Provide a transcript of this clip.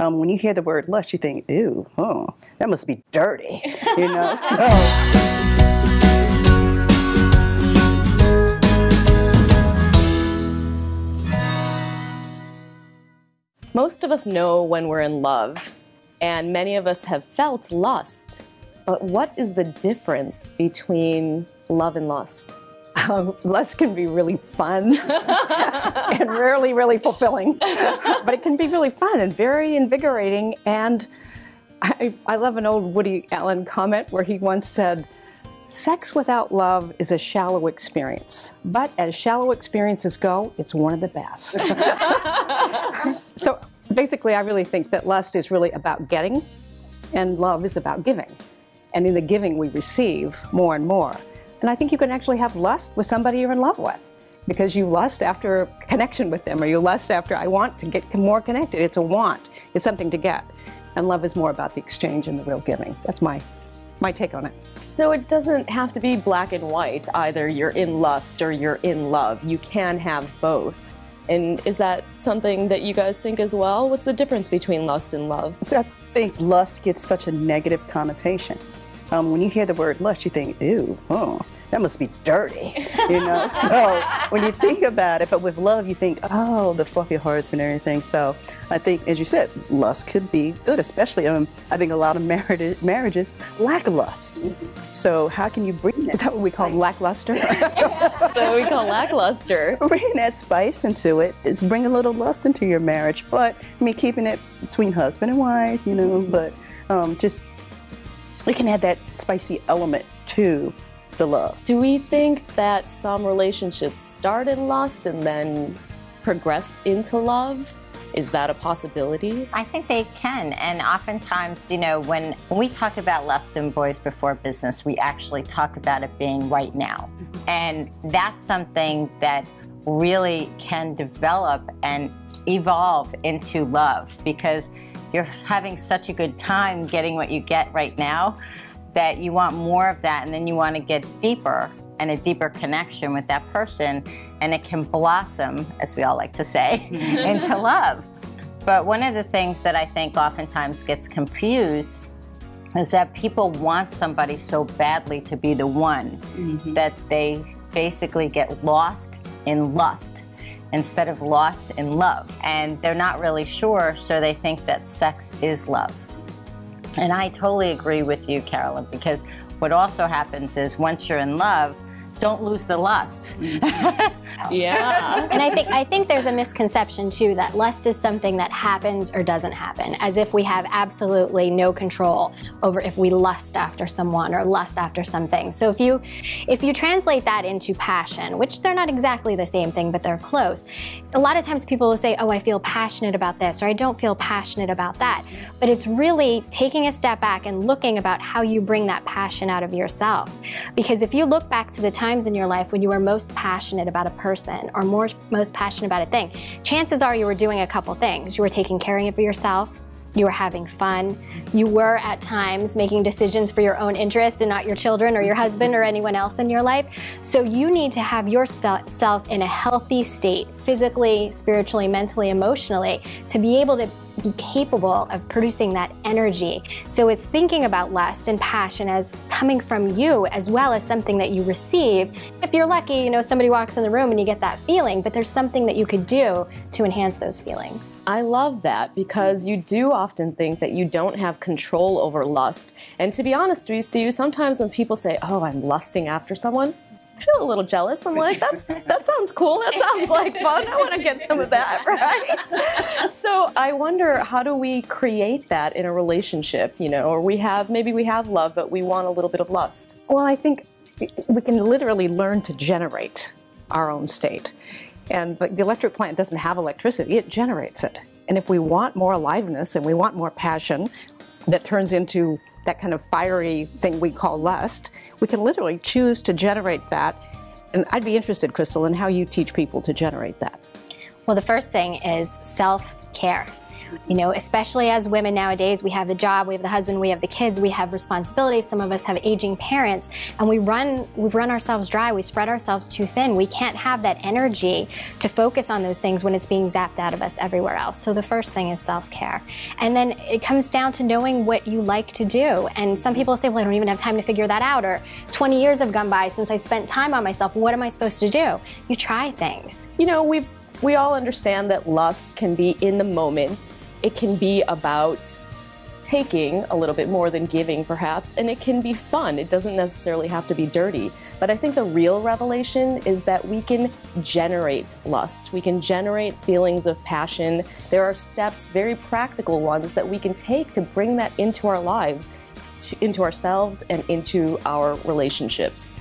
When you hear the word lust, you think, ew, that must be dirty, you know? So. Most of us know when we're in love, and many of us have felt lust. But what is the difference between love and lust? Lust can be really fun and rarely really fulfilling, but it can be really fun and very invigorating. And I love an old Woody Allen comment where he once said, "Sex without love is a shallow experience, but as shallow experiences go, it's one of the best." So basically, I really think that lust is really about getting, and love is about giving. And in the giving, we receive more and more. And I think you can actually have lust with somebody you're in love with, because you lust after connection with them, or you lust after, I want to get more connected. It's a want. It's something to get. And love is more about the exchange and the real giving. That's my take on it. So it doesn't have to be black and white. Either you're in lust or you're in love. You can have both. And is that something that you guys think as well? What's the difference between lust and love? So I think lust gets such a negative connotation. When you hear the word lust, you think, ew, that must be dirty, you know? So when you think about it, but with love, you think, oh, the fluffy hearts and everything. So I think, as you said, lust could be good, especially, I think a lot of marriages lack lust. So how can you bring that? Is that what we call lackluster? So we call lackluster. Bringing that spice into it is bring a little lust into your marriage, but I mean, keeping it between husband and wife, you know, but just, we can add that spicy element to the love. Do we think that some relationships start in lust and then progress into love? Is that a possibility? I think they can, and oftentimes, you know, when we talk about lust in Boys Before Business, we actually talk about it being right now. And that's something that really can develop and evolve into love, because you're having such a good time getting what you get right now that you want more of that, and then you want to get deeper and a deeper connection with that person, and it can blossom, as we all like to say, into love. But one of the things that I think oftentimes gets confused is that people want somebody so badly to be the one that they basically get lost in lust instead of lost in love. And they're not really sure, so they think that sex is love. And I totally agree with you, Carolyn, because what also happens is once you're in love, don't lose the lust. Yeah. And I think there's a misconception too that lust is something that happens or doesn't happen, as if we have absolutely no control over if we lust after someone or lust after something. So if you translate that into passion, which they're not exactly the same thing, but they're close. A lot of times people will say, oh, I feel passionate about this, or I don't feel passionate about that. But it's really taking a step back and looking about how you bring that passion out of yourself. Because if you look back to the times in your life when you were most passionate about a person or most passionate about a thing, chances are you were doing a couple things. You were taking care of yourself, you were having fun, you were at times making decisions for your own interest and not your children or your husband or anyone else in your life. So you need to have yourself in a healthy state, physically, spiritually, mentally, emotionally, to be able to be capable of producing that energy. So it's thinking about lust and passion as coming from you as well as something that you receive. If you're lucky, you know, somebody walks in the room and you get that feeling, but there's something that you could do to enhance those feelings. I love that, because you do often think that you don't have control over lust. And to be honest with you, sometimes when people say, oh, I'm lusting after someone, I feel a little jealous. I'm like, that sounds cool. That sounds like fun. I want to get some of that, right? So I wonder, how do we create that in a relationship, you know, or maybe we have love, but we want a little bit of lust? Well, I think we can literally learn to generate our own state. And the electric plant doesn't have electricity, it generates it. And if we want more aliveness and we want more passion that turns into that kind of fiery thing we call lust, we can literally choose to generate that. And I'd be interested, Crystal, in how you teach people to generate that. Well, the first thing is self-care. You know, especially as women nowadays, we have the job, we have the husband, we have the kids, we have responsibilities. Some of us have aging parents, and we run ourselves dry. We spread ourselves too thin. We can't have that energy to focus on those things when it's being zapped out of us everywhere else. So the first thing is self-care. And then it comes down to knowing what you like to do. And some people say, well, I don't even have time to figure that out, or 20 years have gone by since I spent time on myself. What am I supposed to do? You try things. You know, we all understand that lust can be in the moment. It can be about taking a little bit more than giving, perhaps, and it can be fun. It doesn't necessarily have to be dirty. But I think the real revelation is that we can generate lust. We can generate feelings of passion. There are steps, very practical ones, that we can take to bring that into our lives, into ourselves, and into our relationships.